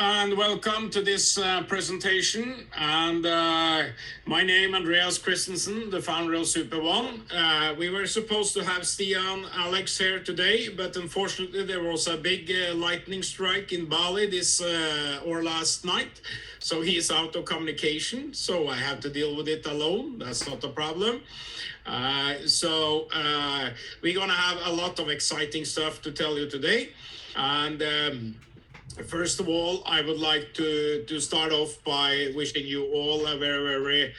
and welcome to this presentation. And my name Andreas Christensen, the founder of Super.One. We were supposed to have Stian Alex here today, but unfortunately there was a big lightning strike in Bali or last night. So he is out of communication, so I have to deal with it alone. That's not a problem. We're gonna have a lot of exciting stuff to tell you today. And first of all, I would like to start off by wishing you all a very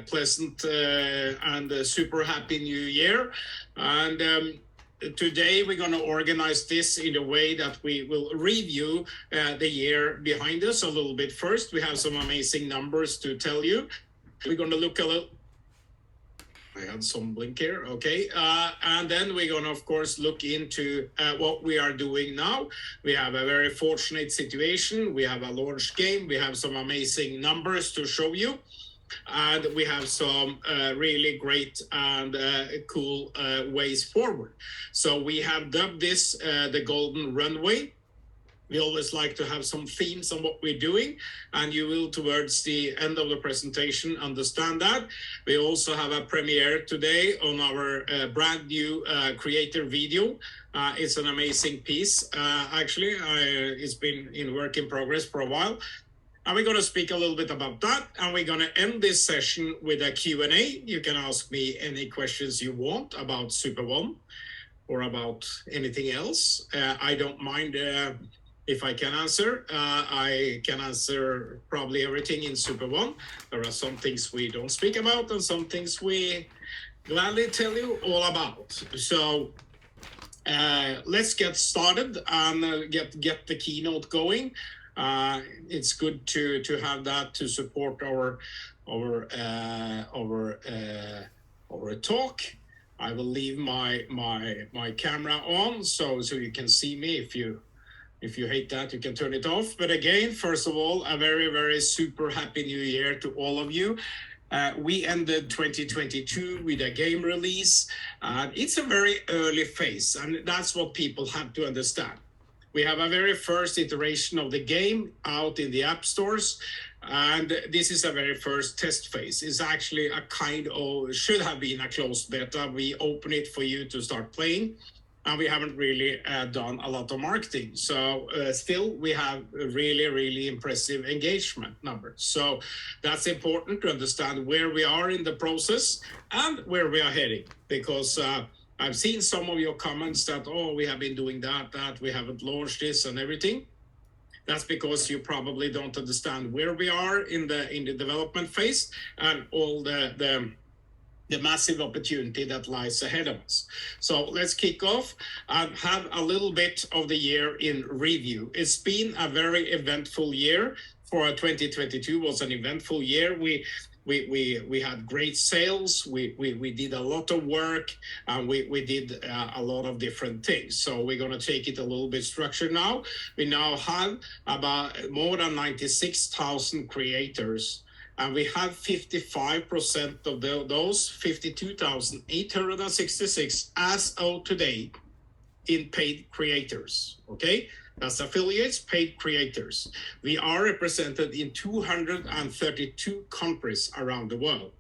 pleasant and super happy new year. And today we're going to organize this in a way that we will review the year behind us a little bit first. We have some amazing numbers to tell you. We're going to look a little. I had some blink here, okay. And then we're going to, of course, look into what we are doing now. We have a very fortunate situation. We have a launch game. We have some amazing numbers to show you. And we have some really great and cool ways forward. So we have dubbed this the Golden Runway. We always like to have some themes on what we're doing, and you will, towards the end of the presentation, understand that. We also have a premiere today on our brand new creator video. It's an amazing piece. Actually, it's been in work in progress for a while. And we're going to speak a little bit about that, and we're going to end this session with a Q&A. You can ask me any questions you want about Super.One or about anything else. I don't mind if I can answer. I can answer probably everything in Super.One. There are some things we don't speak about and some things we gladly tell you all about. So let's get started and get the keynote going. It's good to have that to support our talk. I will leave my camera on so you can see me. If you hate that, you can turn it off. But again, first of all, a very super happy new year to all of you. We ended 2022 with a game release. It's a very early phase, and that's what people have to understand. We have a very first iteration of the game out in the app stores, and this is a very first test phase. It's actually a should have been a closed beta. We open it for you to start playing, and we haven't really done a lot of marketing. So still, we have really impressive engagement numbers. So that's important to understand where we are in the process and where we are heading, because I've seen some of your comments that, oh, we have been doing that, we haven't launched this and everything. That's because you probably don't understand where we are in the development phase and all the massive opportunity that lies ahead of us. So let's kick off and have a little bit of the year in review. It's been a very eventful year. For 2022 was an eventful year. We had great sales. We did a lot of work, and we did a lot of different things. So we're going to take it a little bit structured now. We now have about more than 96,000 creators, and we have 55% of those 52,866 as of today in paid creators. Okay. That's affiliates, paid creators. We are represented in 232 countries around the world.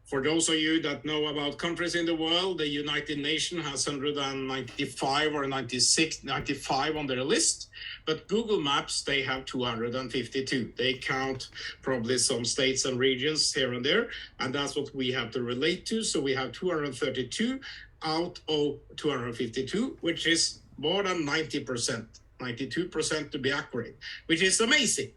For those of you that know about countries in the world, the United Nations has 195 or 95 on their list, but Google Maps, they have 252. They count probably some states and regions here and there, and that's what we have to relate to. So we have 232 out of 252, which is more than 90%, 92% to be accurate, which is amazing.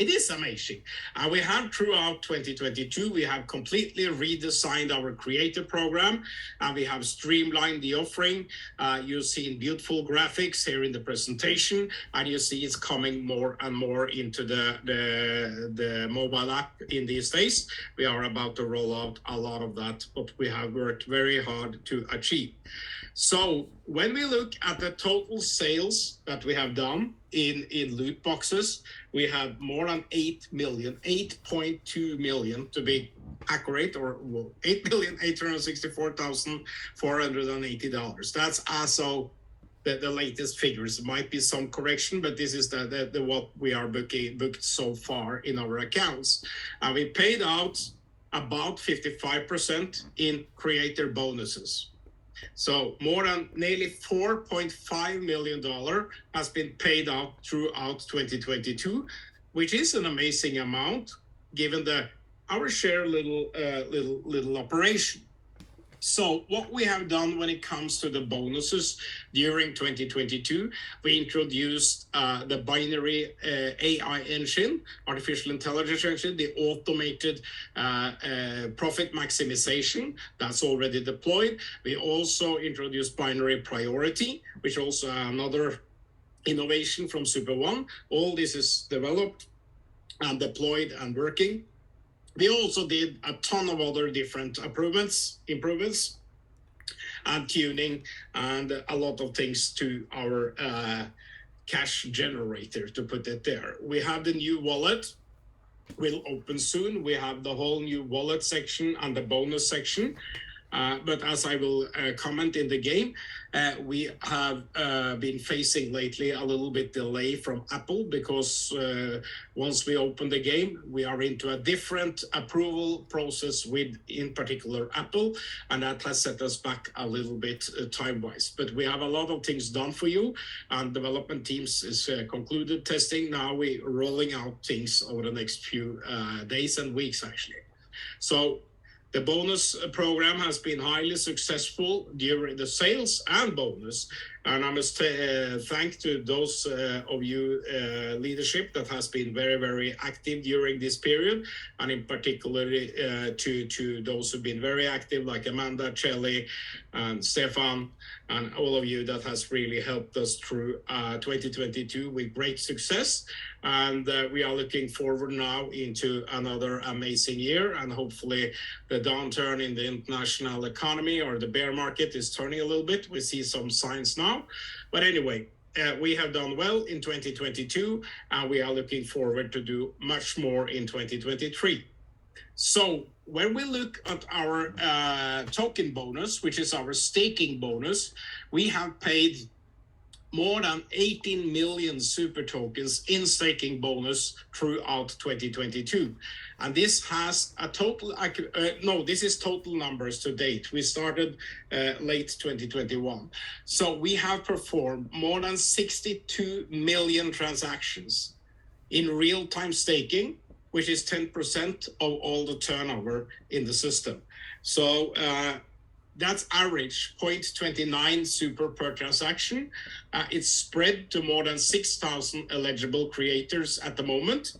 It is amazing. And we have throughout 2022, we have completely redesigned our creator program, and we have streamlined the offering. You've seen beautiful graphics here in the presentation, and you see it's coming more and more into the mobile app in these days. We are about to roll out a lot of that, but we have worked very hard to achieve. So when we look at the total sales that we have done in loot boxes, we have more than 8 million, 8.2 million to be accurate, or $8,864,480. That's as of the latest figures. It might be some correction, but this is the what we are booked so far in our accounts. And we paid out about 55% in creator bonuses. So more than nearly $4.5 million has been paid out throughout 2022, which is an amazing amount given our share little operation. So what we have done when it comes to the bonuses during 2022, we introduced the binary AI engine, artificial intelligence engine, the automated profit maximization that's already deployed. We also introduced binary priority, which also another innovation from Super.One. All this is developed and deployed and working. We also did a ton of other different improvements and tuning and a lot of things to our cash generator, to put it there. We have the new wallet, will open soon. We have the whole new wallet section and the bonus section. But as I will comment in the game, we have been facing lately a little bit delay from Apple because once we open the game, we are into a different approval process with, in particular, Apple, and that has set us back a little bit time-wise. But we have a lot of things done for you, and development teams is concluded testing. Now we're rolling out things over the next few days and weeks, actually. So the bonus program has been highly successful during the sales and bonus, and I must thank to those of you leadership that has been very, very active during this period, and in particular to those who've been very active, like Amanda, Chelly, and Stefan, and all of you that has really helped us through 2022 with great success. And we are looking forward now into another amazing year, and hopefully the downturn in the international economy or the bear market is turning a little bit. We see some signs now. But anyway, we have done well in 2022, and we are looking forward to do much more in 2023. So when we look at our token bonus, which is our staking bonus, we have paid more than 18 million super tokens in staking bonus throughout 2022. And this has a total, this is total numbers to date. We started late 2021. So we have performed more than 62 million transactions in real-time staking, which is 10% of all the turnover in the system. So that's average 0.29 super per transaction. It's spread to more than 6,000 eligible creators at the moment.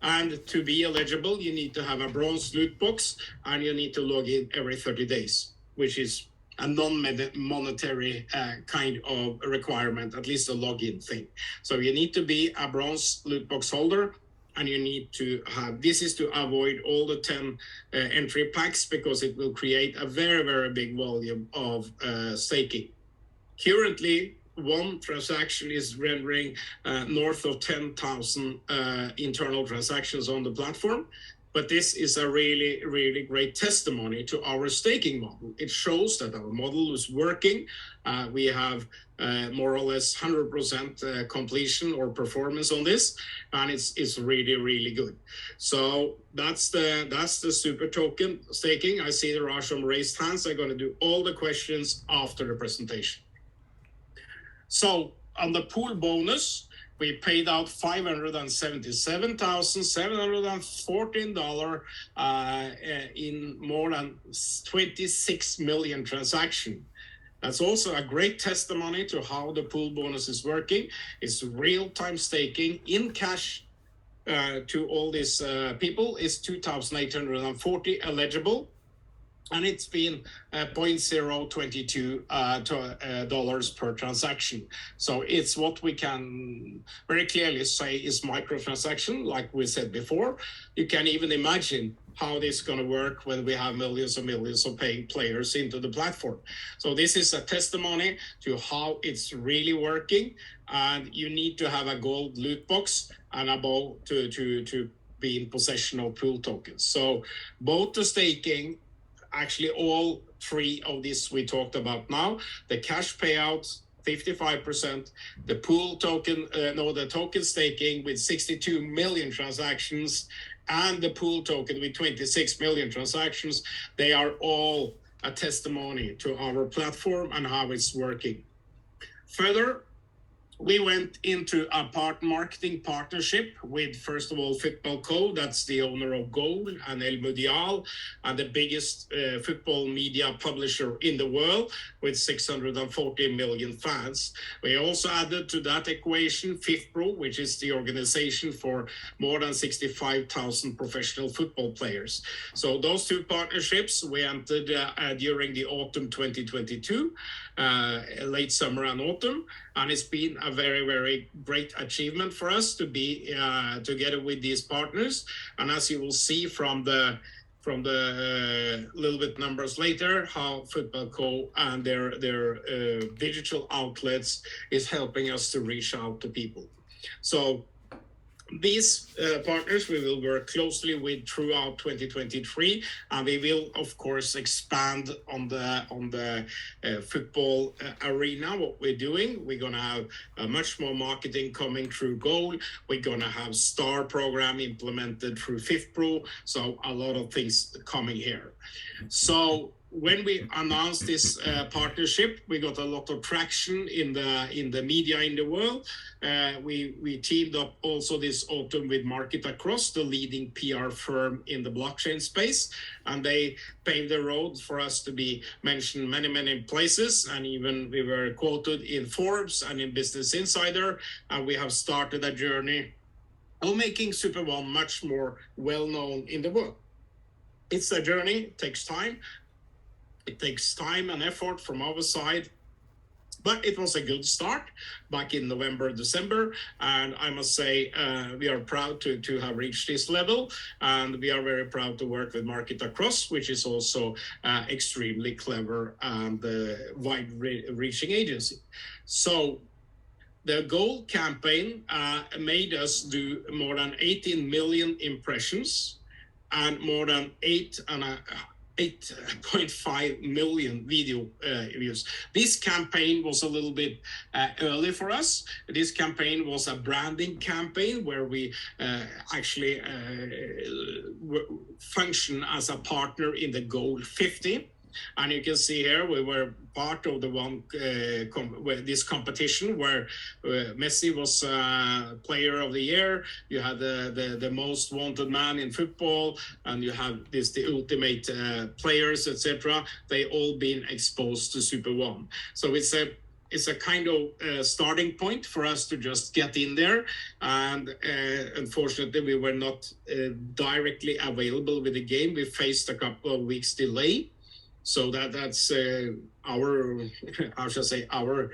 And to be eligible, you need to have a bronze loot box, and you need to log in every 30 days, which is a non-monetary kind of requirement, at least a login thing. So you need to be a bronze loot box holder, and you need to have, this is to avoid all the 10 entry packs, because it will create a very, very big volume of staking. Currently, one transaction is rendering north of 10,000 internal transactions on the platform. But this is a really, really great testimony to our staking model. It shows that our model is working. We have more or less 100% completion or performance on this, and it's really, really good. So that's the super token staking. I see there are some raised hands. I'm going to do all the questions after the presentation. So on the pool bonus, we paid out $577,714 in more than 26 million transactions. That's also a great testimony to how the pool bonus is working. It's real-time staking in cash to all these people. Is 2,840 eligible. And it's been $0.022 dollars per transaction. So it's what we can very clearly say is microtransaction, like we said before. You can even imagine how this is going to work when we have millions and millions of paying players into the platform. So this is a testimony to how it's really working. And you need to have a gold loot box and about to be in possession of pool tokens. So both the staking, actually all three of these we talked about now, the cash payouts, 55%, the pool token, the token staking with 62 million transactions, and the pool token with 26 million transactions. They are all a testimony to our platform and how it's working. Further, we went into a marketing partnership with, first of all, Football Co. That's the owner of Goal and El Mundial, and the biggest football media publisher in the world with 640 million fans. We also added to that equation FIFPro, which is the organization for more than 65,000 professional football players. So those two partnerships we entered during the autumn 2022, late summer and autumn, and it's been a very, very great achievement for us to be together with these partners. And as you will see from the little bit numbers later, how Football Co. and their digital outlets is helping us to reach out to people. So these partners we will work closely with throughout 2023, and we will of course expand on the football arena. What we're doing, we're gonna have much more marketing coming through Goal. We're gonna have star program implemented through FIFPro, so a lot of things coming here. So when we announced this partnership, we got a lot of traction in the media in the world. We teamed up also this autumn with Market Across, the leading PR firm in the blockchain space, and they paved the road for us to be mentioned many places, and even we were quoted in Forbes and in Business Insider, and we have started a journey of making Super.One much more well-known in the world. It's a journey, it takes time. It takes time and effort from our side, but it was a good start back in November, December, and I must say we are proud to have reached this level, and we are very proud to work with Market Across, which is also extremely clever and wide-reaching agency. So the Goal campaign made us do more than 18 million impressions and more than 8.5 million video views. This campaign was a little bit early for us. This campaign was a branding campaign where we actually function as a partner in the Goal 50. And you can see here we were part of the this competition where Messi was player of the year. You had the most wanted man in football, and you have the ultimate players, etc. They all been exposed to Super.One. So it's a kind of starting point for us to just get in there. And unfortunately, we were not directly available with the game. We faced a couple of weeks delay. So that's our, how should I say, on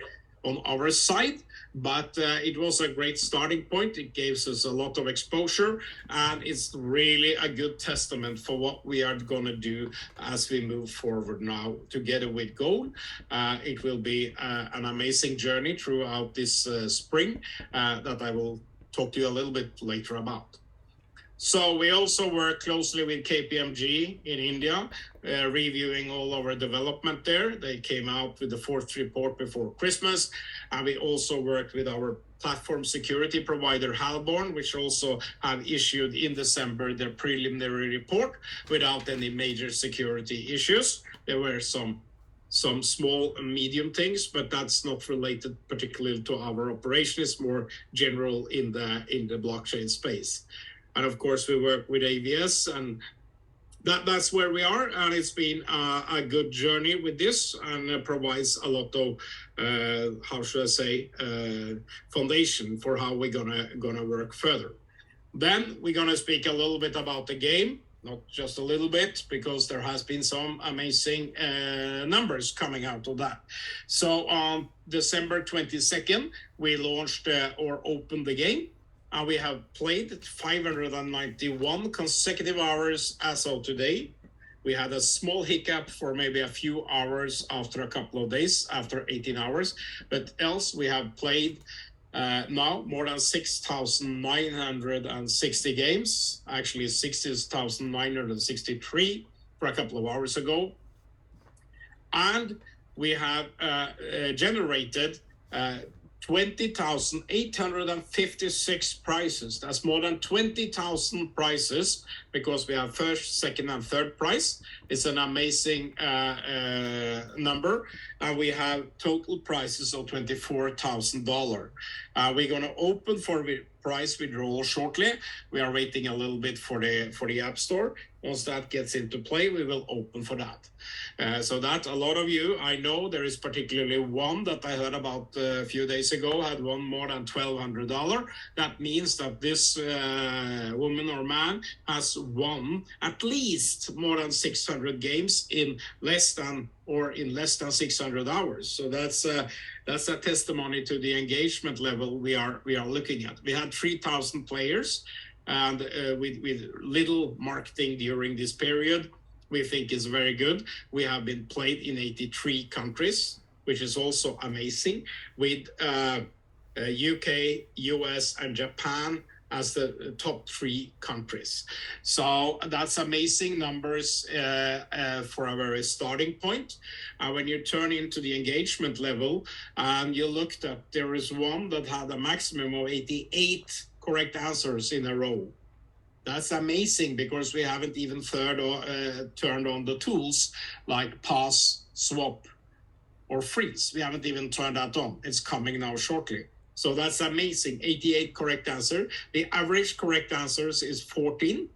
our side. But it was a great starting point. It gives us a lot of exposure, and it's really a good testament for what we are going to do as we move forward now together with Goal. It will be an amazing journey throughout this spring that I will talk to you a little bit later about. So we also work closely with KPMG in India, reviewing all our development there. They came out with the fourth report before Christmas. And we also worked with our platform security provider, Halborn, which also have issued in December their preliminary report without any major security issues. There were some small and medium things, but that's not related particularly to our operation. It's more general in the blockchain space. And of course, we work with AVS, and that's where we are. And it's been a good journey with this, and provides a lot of, how should I say, foundation for how we're gonna work further. Then we're gonna speak a little bit about the game, not just a little bit, because there has been some amazing numbers coming out of that. So on December 22nd, we launched or opened the game. We have played 591 consecutive hours as of today. We had a small hiccup for maybe a few hours after a couple of days, after 18 hours. But else we have played now more than 6,960 games, actually 6,963 for a couple of hours ago. And we have generated 20,856 prizes. That's more than 20,000 prizes because we have first, second, and third prize. It's an amazing number. We have total prizes of $24,000. We're going to open for prize withdrawal shortly. We are waiting a little bit for the App Store. Once that gets into play, we will open for that. So that a lot of you, I know there is particularly one that I heard about a few days ago, had won more than $1,200. That means that this woman or man has won at least more than 600 games in less than 600 hours. So that's a testimony to the engagement level we are looking at. We had 3,000 players, and with little marketing during this period, we think is very good. We have been played in 83 countries, which is also amazing, with UK, US, and Japan as the top 3 countries. So that's amazing numbers for a very starting point. When you turn into the engagement level, you looked at, there is one that had a maximum of 88 correct answers in a row. That's amazing because we haven't even turned on the tools like pass, swap, or freeze. We haven't even turned that on. It's coming now shortly. So that's amazing. 88 correct answer. The average correct answers is 14.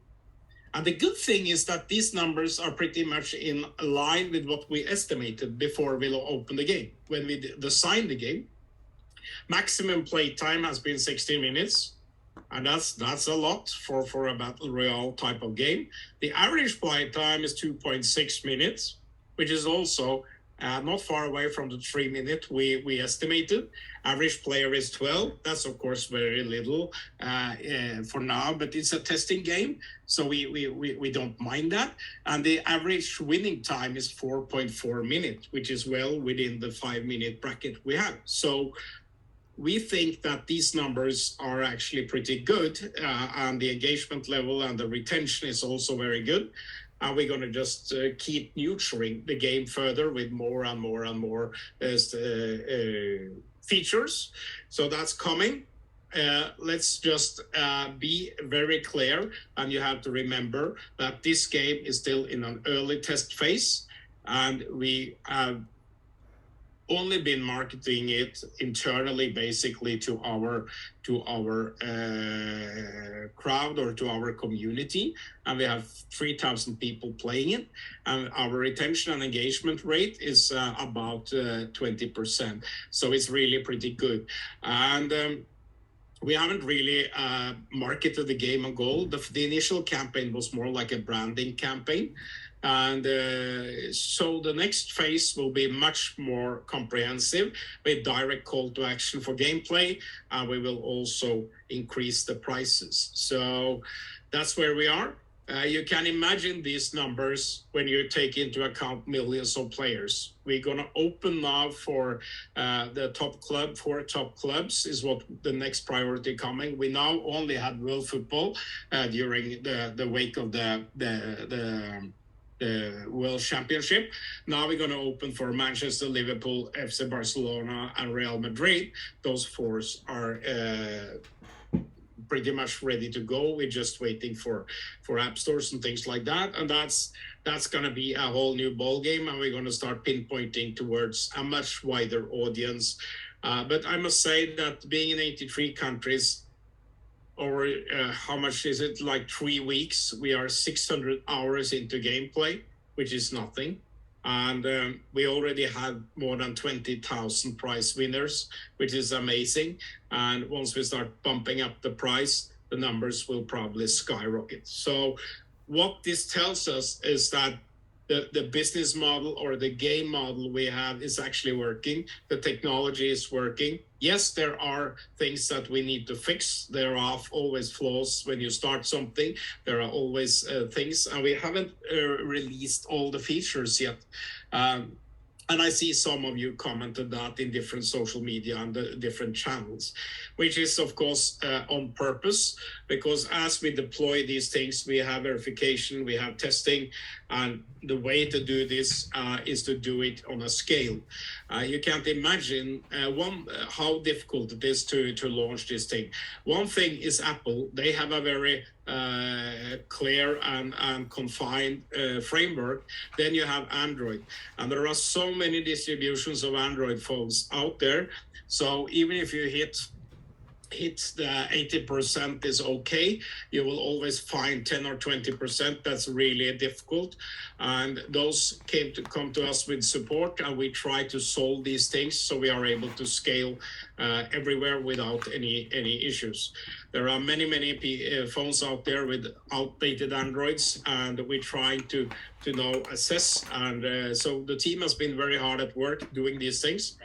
And the good thing is that these numbers are pretty much in line with what we estimated before we opened the game. When we designed the game, maximum play time has been 16 minutes. And that's a lot for a battle royale type of game. The average play time is 2.6 minutes, which is also not far away from the 3 minute we estimated. Average player is 12. That's of course very little for now, but it's a testing game, so we don't mind that. And the average winning time is 4.4 minutes, which is well within the 5-minute bracket we have. So we think that these numbers are actually pretty good, and the engagement level and the retention is also very good. And we're going to just keep nurturing the game further with more and more and more features. So that's coming. Let's just be very clear, and you have to remember that this game is still in an early test phase, and we have only been marketing it internally, basically to our crowd or to our community, and we have 3,000 people playing it, and our retention and engagement rate is about 20%. So it's really pretty good. And we haven't really marketed the game on gold. The initial campaign was more like a branding campaign. And so the next phase will be much more comprehensive with direct call to action for gameplay. And we will also increase the prices. So that's where we are. You can imagine these numbers when you take into account millions of players. We're going to open now for the top club. 4 top clubs is what the next priority coming. We now only had World Football during the wake of the World Championship. Now we're going to open for Manchester, Liverpool, FC Barcelona, and Real Madrid. Those 4 are pretty much ready to go. We're just waiting for app stores and things like that. And that's going to be a whole new ball game, and we're going to start pinpointing towards a much wider audience. But I must say that being in 83 countries, or how much is it, like 3 weeks, we are 600 hours into gameplay, which is nothing. And we already had more than 20,000 prize winners, which is amazing. And once we start bumping up the price, the numbers will probably skyrocket. So what this tells us is that the business model or the game model we have is actually working. The technology is working. Yes, there are things that we need to fix. There are always flaws when you start something. There are always things, and we haven't released all the features yet. And I see some of you commented that in different social media and the different channels, which is of course on purpose, because as we deploy these things, we have verification, we have testing, and the way to do this is to do it on a scale. You can't imagine how difficult it is to launch this thing. One thing is Apple. They have a very clear and confined framework. Then you have Android, and there are so many distributions of Android phones out there. So even if you hit the 80% is okay, you will always find 10 or 20% that's really difficult, and those come to us with support, and we try to solve these things so we are able to scale everywhere without any issues. There are many phones out there with outdated Androids, and we're trying to now assess, and so the team has been very hard at work doing these things.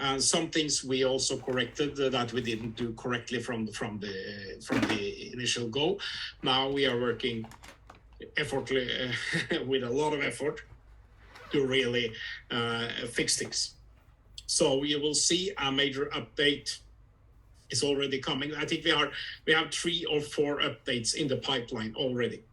And some things we also corrected that we didn't do correctly from the initial go. Now we are working effortlessly with a lot of effort to really fix things. So you will see a major update is already coming. I think we have 3 or 4 updates in the pipeline already,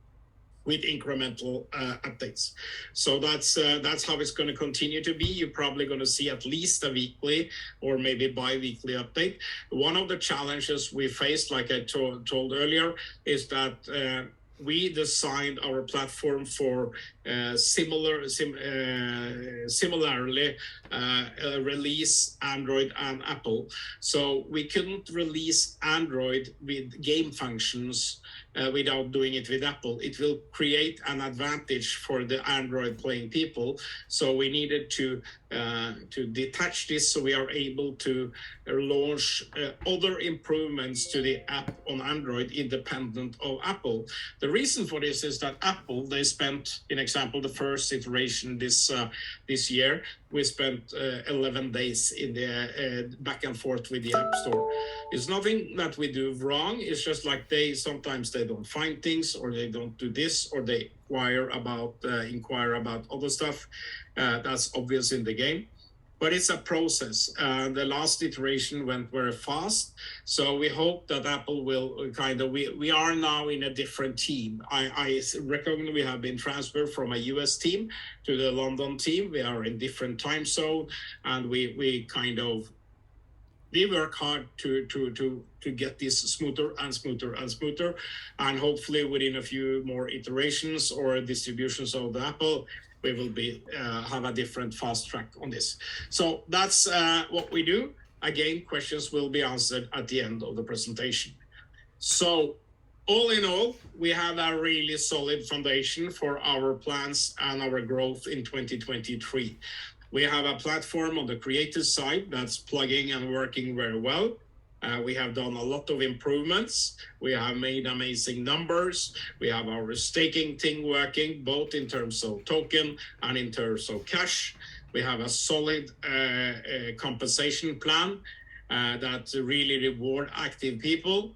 with incremental updates. So that's how it's going to continue to be. You're probably going to see at least a weekly or maybe bi-weekly update. One of the challenges we faced, like I told earlier, is that we designed our platform for similarly release Android and Apple. So we couldn't release Android with game functions without doing it with Apple. It will create an advantage for the Android playing people. So we needed to detach this so we are able to launch other improvements to the app on Android independent of Apple. The reason for this is that Apple, they spent, in example, the first iteration this year, we spent 11 days in the back and forth with the App Store. It's nothing that we do wrong. It's just like sometimes they don't find things, or they don't do this, or they inquire about other stuff. That's obvious in the game. But it's a process. The last iteration went very fast. So we hope that Apple will we are now in a different team. I reckon we have been transferred from a US team to the London team. We are in different time zone, and we work hard to get this smoother and smoother and smoother, and hopefully within a few more iterations or distributions of the Apple, we will have a different fast track on this. So that's what we do. Again, questions will be answered at the end of the presentation. So all in all, we have a really solid foundation for our plans and our growth in 2023. We have a platform on the creative side that's plugging and working very well. We have done a lot of improvements. We have made amazing numbers. We have our staking thing working, both in terms of token and in terms of cash. We have a solid compensation plan that really reward active people.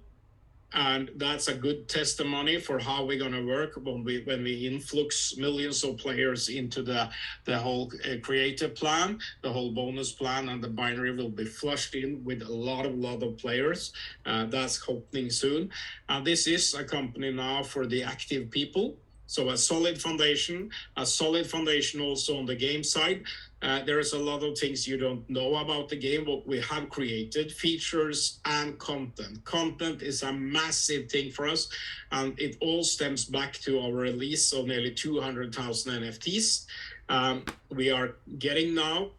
And that's a good testimony for how we're going to work when we influx millions of players into the whole creative plan. The whole bonus plan and the binary will be flushed in with a lot of players. That's happening soon. And this is a company now for the active people. So a solid foundation also on the game side. There is a lot of things you don't know about the game, but we have created features and content. Content is a massive thing for us, and it all stems back to our release of nearly 200,000 NFTs. We are getting now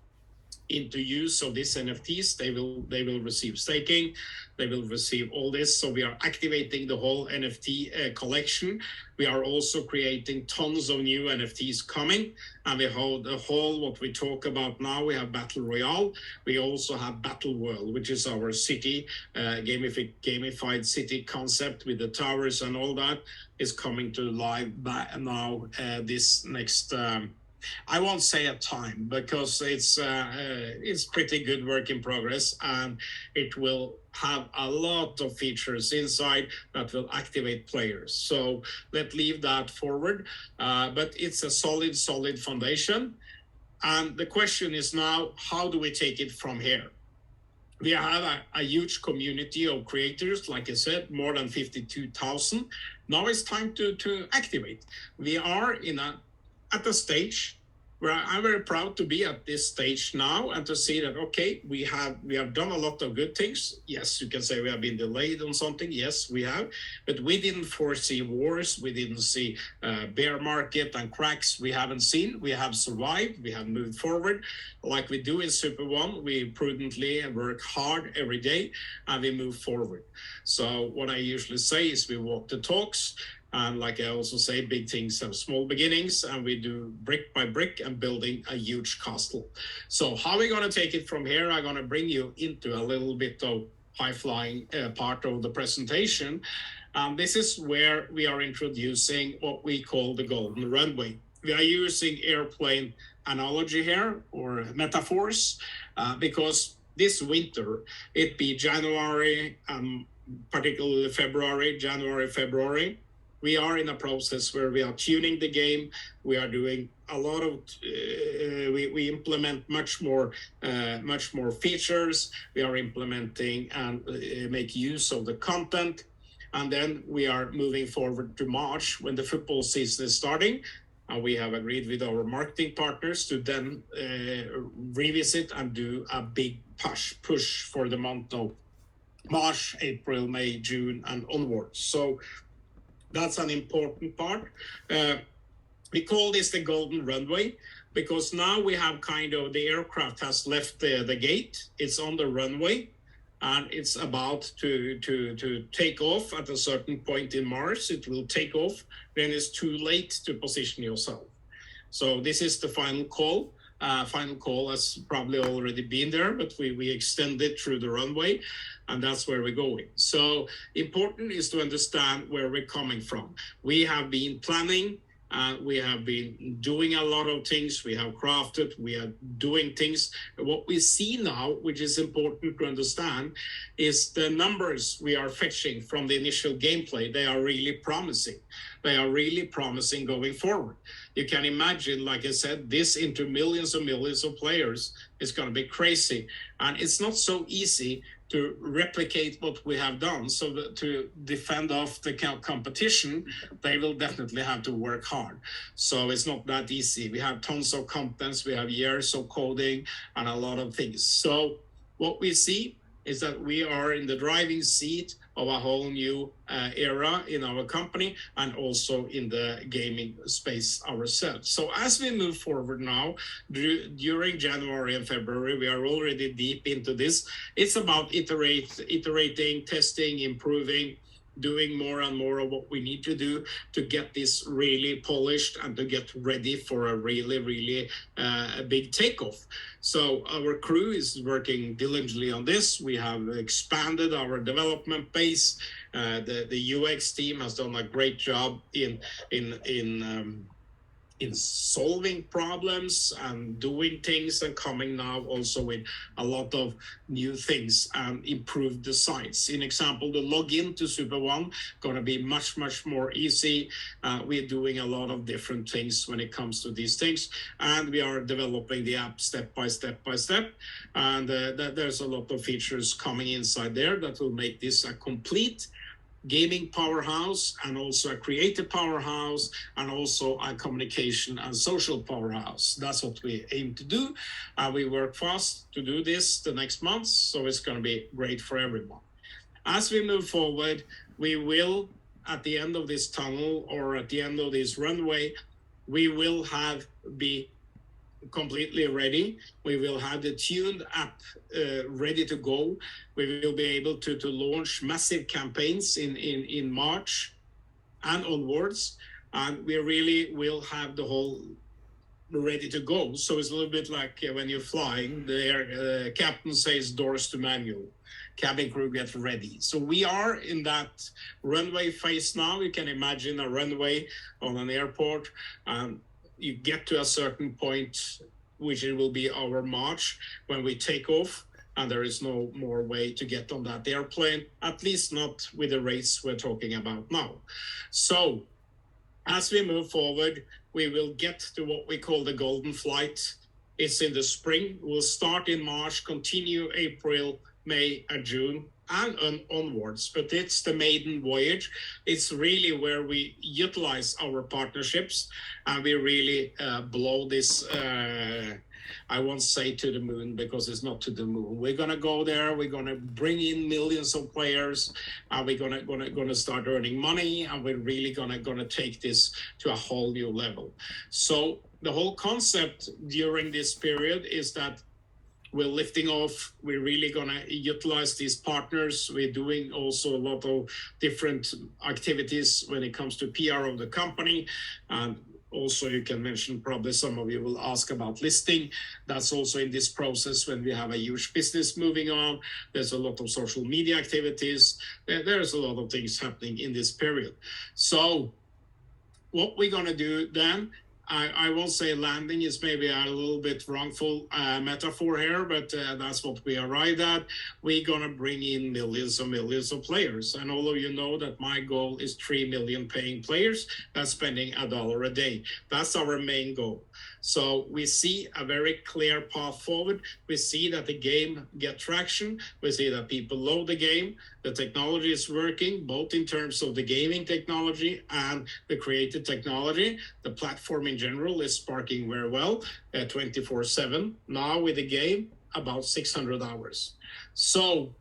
into use of these NFTs. They will receive staking. They will receive all this. So we are activating the whole NFT collection. We are also creating tons of new NFTs coming. And we hold the whole, what we talk about now, we have Battle Royale. We also have Battle World, which is our city, gamified city concept with the towers and all that is coming to live now this next I won't say a time, because it's pretty good work in progress, and it will have a lot of features inside that will activate players. So let's leave that forward. But it's a solid foundation. And the question is now, how do we take it from here? We have a huge community of creators, like I said, more than 52,000. Now it's time to activate. We are at a stage where I'm very proud to be at this stage now and to see that, okay, we have done a lot of good things. Yes, you can say we have been delayed on something. Yes, we have, but we didn't foresee wars. We didn't see bear market and cracks we haven't seen. We have survived. We have moved forward like we do in Super.One. We prudently work hard every day and we move forward. So what I usually say is we walk the talks. And like I also say, big things have small beginnings, and we do brick by brick and building a huge castle. So how are we going to take it from here? I'm going to bring you into a little bit of high-flying part of the presentation. This is where we are introducing what we call the golden runway. We are using airplane analogy here, or metaphors, because this winter, it be January, particularly February, February, we are in a process where we are tuning the game. We are doing a lot of, we implement much more features. We are implementing and make use of the content. And then we are moving forward to March when the football season is starting. And we have agreed with our marketing partners to then revisit and do a big push for the month of March, April, May, June, and onwards. So that's an important part. We call this the golden runway because now we have kind of the aircraft has left the gate. It's on the runway and it's about to take off at a certain point in March. It will take off. Then it's too late to position yourself. So this is the final call. Final call has probably already been there, but we extend it through the runway, and that's where we're going. So important is to understand where we're coming from. We have been planning, we have been doing a lot of things, we have crafted, we are doing things. What we see now, which is important to understand, is the numbers we are fetching from the initial gameplay. They are really promising. They are really promising going forward. You can imagine, like I said, this into millions and millions of players is going to be crazy. And it's not so easy to replicate what we have done. So to defend off the competition, they will definitely have to work hard. So it's not that easy. We have tons of contents, we have years of coding and a lot of things. So what we see is that we are in the driving seat of a whole new era in our company and also in the gaming space ourselves. So as we move forward now, during January and February, we are already deep into this. It's about iterating, testing, improving, doing more and more of what we need to do to get this really polished and to get ready for a really a big takeoff. So our crew is working diligently on this. We have expanded our development base. The UX team has done a great job in solving problems and doing things and coming now also with a lot of new things and improved designs. In example, the login to Super.One going to be much more easy. We're doing a lot of different things when it comes to these things, and we are developing the app step by step. And there's a lot of features coming inside there that will make this a complete gaming powerhouse and also a creative powerhouse and also a communication and social powerhouse. That's what we aim to do. We work fast to do this the next month, so it's going to be great for everyone. As we move forward, we will, at the end of this tunnel or at the end of this runway, we will be completely ready. We will have the tuned app ready to go. We will be able to launch massive campaigns in March and onwards, and we really will have the whole ready to go. So it's a little bit like when you're flying, the captain says doors to manual, cabin crew get ready. So we are in that runway phase now. You can imagine a runway on an airport. You get to a certain point, which it will be our March, when we take off, and there is no more way to get on that airplane, at least not with the race we're talking about now. So as we move forward, we will get to what we call the golden flight It's in the spring. We'll start in March, continue April, May, and June, and onwards. But it's the maiden voyage. It's really where we utilize our partnerships and we really blow this. I won't say to the moon because it's not to the moon. We're gonna go there. We're gonna bring in millions of players, and we're gonna start earning money, and we're really gonna take this to a whole new level. So the whole concept during this period is that we're lifting off. We're really gonna utilize these partners. We're doing also a lot of different activities when it comes to PR of the company. And also, you can mention, probably some of you will ask about listing. That's also in this process when we have a huge business moving on. There's a lot of social media activities. There's a lot of things happening in this period. So what we're gonna do then, I won't say landing is maybe a little bit wrongful metaphor here, but that's what we arrived at. We're gonna bring in millions of players, and all of you know that my goal is 3 million paying players that's spending $1 a day. That's our main goal. So we see a very clear path forward. We see that the game get traction. We see that people load the game. The technology is working, both in terms of the gaming technology and the creative technology. The platform in general is sparking very well, 24/7. Now with the game, about 600 hours. So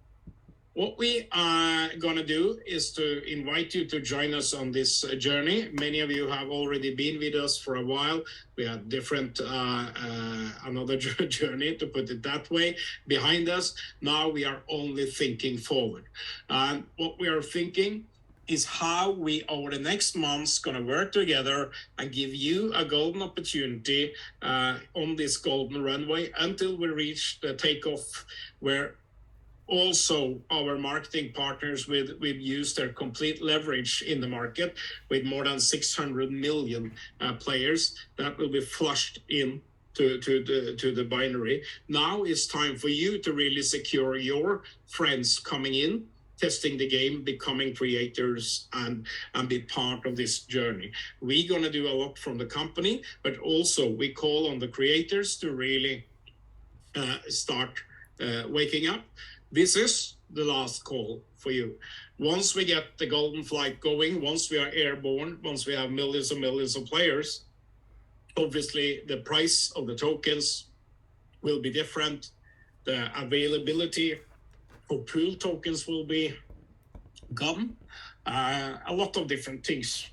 what we are going to do is to invite you to join us on this journey. Many of you have already been with us for a while. We have different, another journey, to put it that way, behind us. Now we are only thinking forward. And what we are thinking is how we, over the next months, going to work together and give you a golden opportunity on this golden runway until we reach the takeoff, where also our marketing partners we've used their complete leverage in the market with more than 600 million players that will be flushed in to the binary. Now it's time for you to really secure your friends coming in, testing the game, becoming creators, and be part of this journey. We're going to do a lot from the company, but also we call on the creators to really start waking up. This is the last call for you. Once we get the golden flight going, once we are airborne, once we have millions of players, obviously the price of the tokens will be different. The availability of pool tokens will be gone. A lot of different things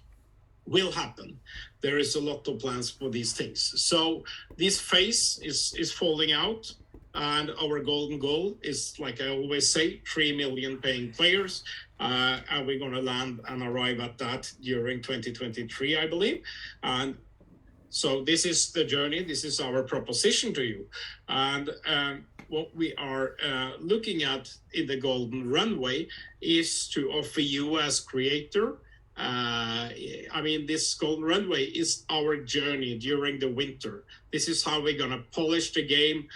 will happen. There is a lot of plans for these things. So this phase is falling out. And our golden goal is, like I always say, 3 million paying players. And we're going to land and arrive at that during 2023, I believe. And so this is the journey. This is our proposition to you. And what we are looking at in the golden runway is to offer you as creator. I mean, this golden runway is our journey during the winter. This is how we're going to polish the game.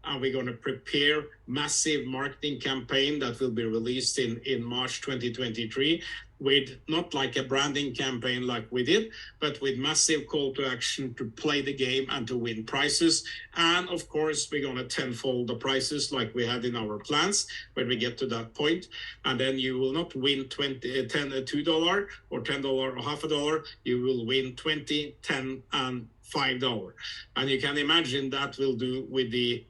And we're going to prepare massive marketing campaign that will be released in March 2023 with not like a branding campaign like we did, but with massive call to action to play the game and to win prizes. And of course, we're going to tenfold the prizes like we had in our plans when we get to that point. And then you will not win $2 or $10 or half a dollar. You will win 20, 10, and $5. And you can imagine that will do with the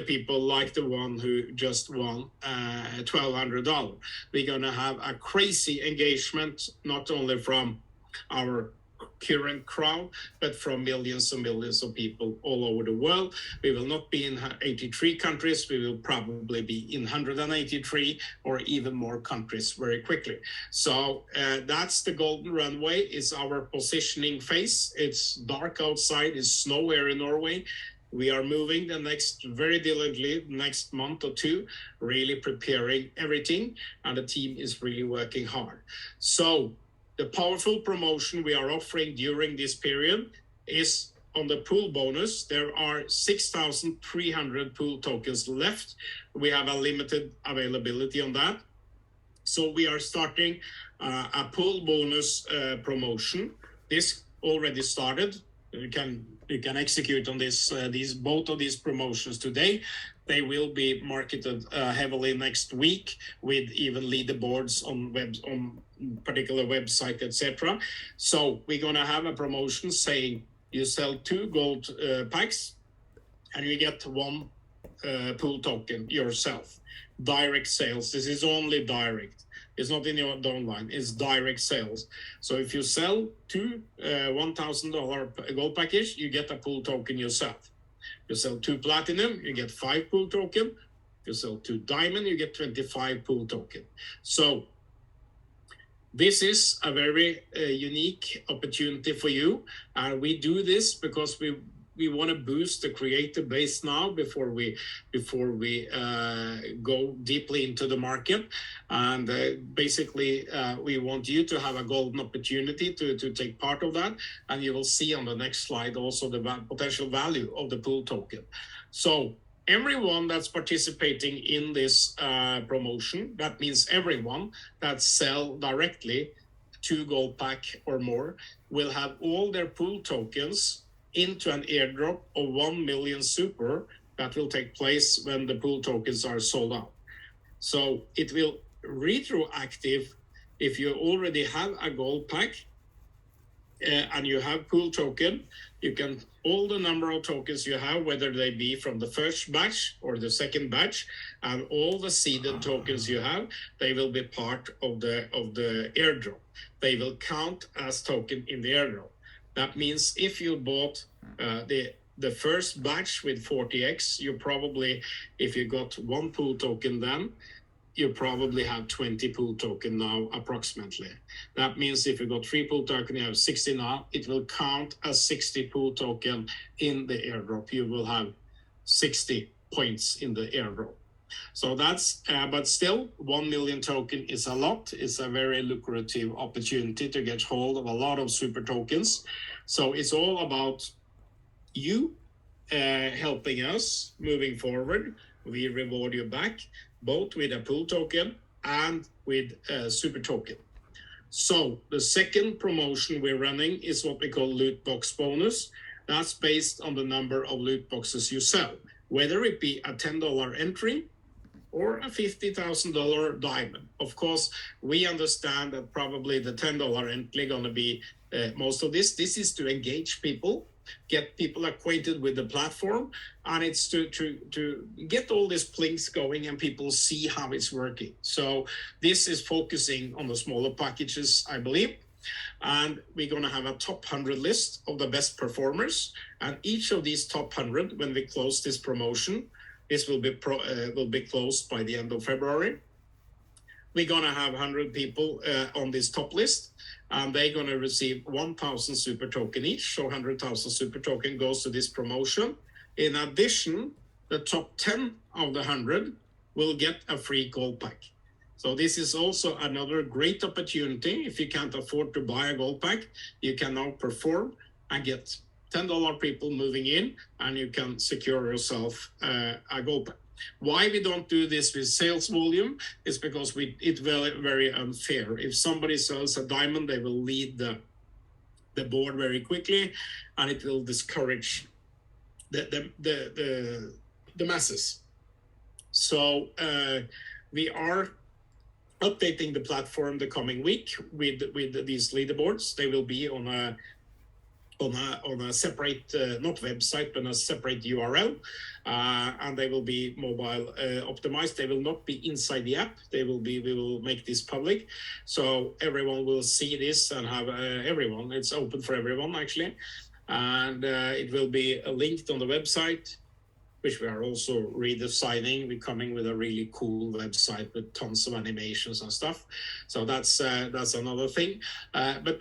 people like the one who just won $1,200. We're going to have a crazy engagement, not only from our current crowd, but from millions and millions of people all over the world. We will not be in 83 countries. We will probably be in 183 or even more countries very quickly. So that's the golden runway. It's our positioning phase. It's dark outside. It's snow here in Norway. We are moving very diligently next month or two, really preparing everything, and the team is really working hard. So the powerful promotion we are offering during this period is on the pool bonus. There are 6,300 pool tokens left. We have a limited availability on that. So we are starting a pool bonus promotion. This already started. you can execute on this these both of these promotions today. They will be marketed heavily next week with even leaderboards on particular website, etc. So we're gonna have a promotion saying you sell 2 gold packs and you get 1 pool token yourself. Direct sales. This is only direct. It's not in your downline. It's direct sales. So if you sell 2 $1,000 gold package, you get a pool token yourself. You sell 2 platinum, you get 5 pool token. You sell 2 diamond, you get 25 pool token. So this is a very unique opportunity for you, and we do this because we want to boost the creator base now before we go deeply into the market. And basically we want you to have a golden opportunity to take part of that, and you will see on the next slide also the potential value of the pool token. So everyone that's participating in this promotion, that means everyone that sell directly 2 gold pack or more, will have all their pool tokens into an airdrop of 1 million super that will take place when the pool tokens are sold out. So it will retroactive if you already have a gold pack and you have pool token. You can all the number of tokens you have, whether they be from the first batch or the second batch, and all the seeded tokens you have, they will be part of the airdrop. They will count as token in the airdrop. That means if you bought the first batch with 40x, you probably, if you got 1 pool token then, you probably have 20 pool token now approximately. That means if you got 3 pool token, you have 60 now. It will count as 60 pool token in the airdrop. You will have 60 points in the airdrop. So that's, but still 1 million token is a lot. It's a very lucrative opportunity to get hold of a lot of super tokens. So it's all about you helping us moving forward. We reward you back, both with a pool token and with a super token. So the second promotion we're running is what we call loot box bonus. That's based on the number of loot boxes you sell, whether it be a $10 entry or a $50,000 diamond. Of course, we understand that probably the $10 entry gonna be most of this. This is to engage people, get people acquainted with the platform, and it's to get all these plinks going and people see how it's working. So this is focusing on the smaller packages, I believe. And we're going to have a top 100 list of the best performers. And each of these top 100, when we close this promotion, this will be closed by the end of February. We're going to have 100 people on this top list, and they're going to receive 1,000 super token each. So 100,000 super token goes to this promotion. In addition, the top 10 of the 100 will get a free gold pack. So this is also another great opportunity. If you can't afford to buy a gold pack, you can now perform and get $10 people moving in, and you can secure yourself a gold pack. Why we don't do this with sales volume is because it's very, very unfair. If somebody sells a diamond, they will lead the board very quickly, and it will discourage the masses. So we are updating the platform the coming week with these leaderboards. They will be on a separate, not website, but a separate URL, and they will be mobile optimized. They will not be inside the app. We will make this public, so everyone will see this and have everyone. It's open for everyone actually, and it will be linked on the website, which we are also redesigning. We're coming with a really cool website with tons of animations and stuff. So that's another thing. But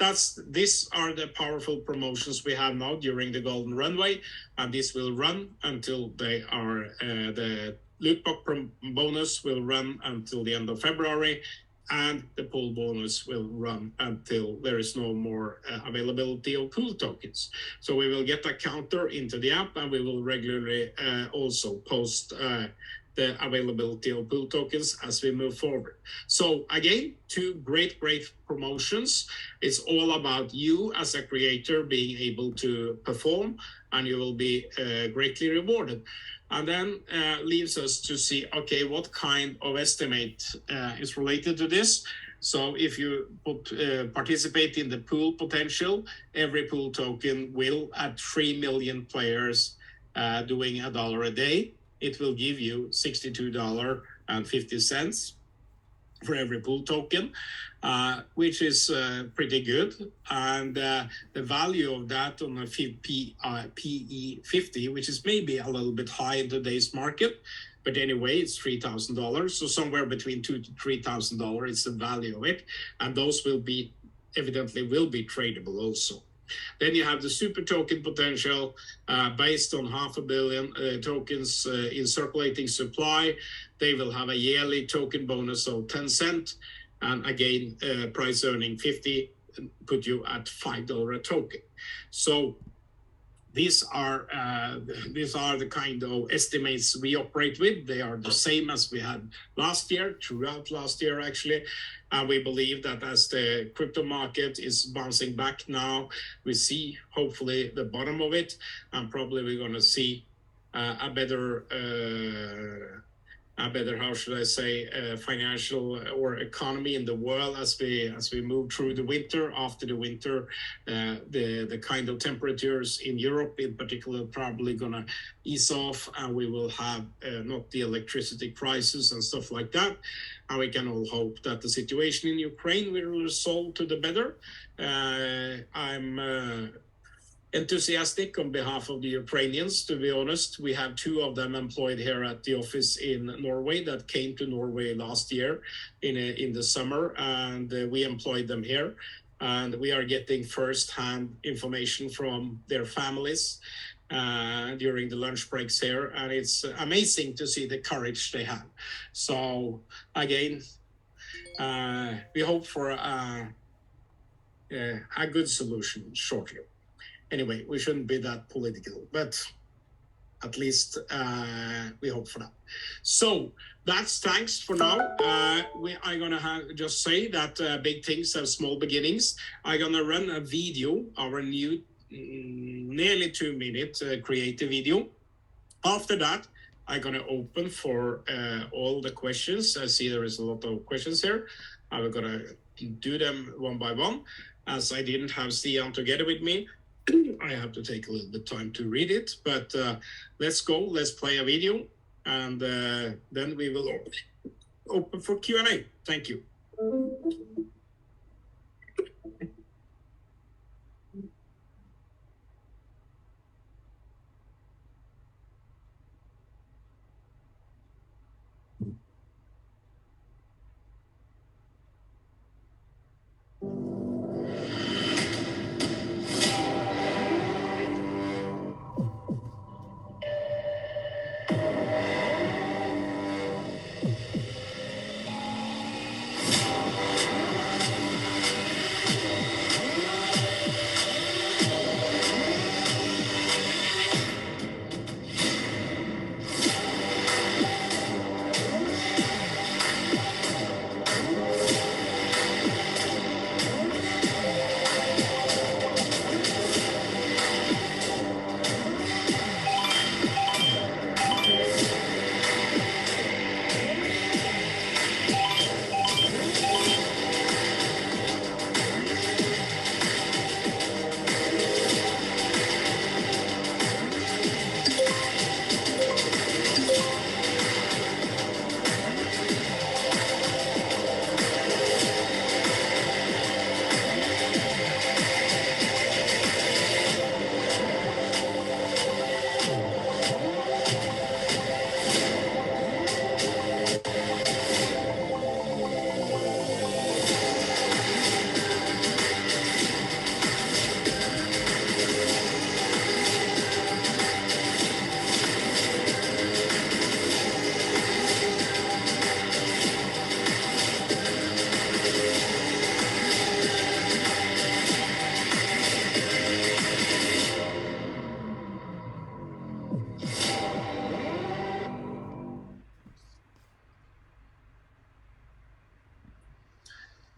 these are the powerful promotions we have now during the Golden Runway, and this will run until they are the loot box bonus will run until the end of February, and the pool bonus will run until there is no more availability of pool tokens. So we will get a counter into the app, and we will regularly also post the availability of pool tokens as we move forward. So again, two great promotions. It's all about you as a creator being able to perform, and you will be greatly rewarded. And then leaves us to see, okay, what kind of estimate is related to this. So if you participate in the pool potential, every pool token will, at 3 million players doing $1 a day, it will give you $62.50 for every pool token, which is pretty good. And the value of that on a PE 50, which is maybe a little bit high in today's market, but anyway, it's $3,000. So somewhere between $2,000 to $3,000 is the value of it. And those will be, evidently will be tradable also. Then you have the super token potential based on 500 million tokens in circulating supply. They will have a yearly token bonus of 10 cents. And again, price earning 50 put you at $5 a token. So these are the kind of estimates we operate with. They are the same as we had last year, throughout last year actually. And we believe that as the crypto market is bouncing back now, we see hopefully the bottom of it, and probably we're going to see a better, how should I say, financial or economy in the world as we move through the winter. After the winter, the kind of temperatures in Europe in particular probably gonna ease off, and we will have not the electricity crisis and stuff like that. And we can all hope that the situation in Ukraine will resolve to the better. I'm enthusiastic on behalf of the Ukrainians, to be honest. We have two of them employed here at the office in Norway that came to Norway last year in the summer, and we employed them here. And we are getting first-hand information from their families during the lunch breaks here, and it's amazing to see the courage they have. So again, we hope for a good solution shortly. Anyway, we shouldn't be that political, but at least we hope for that. So that's thanks for now. I'm gonna just say that big things have small beginnings. I'm gonna run a video, our new nearly 2-minute creative video. After that, I'm gonna open for all the questions. I see there is a lot of questions here. I'm gonna do them one by one. As I didn't have Stian together with me, I have to take a little bit of time to read it, but let's go. Let's play a video, and then we will open for Q&A. Thank you.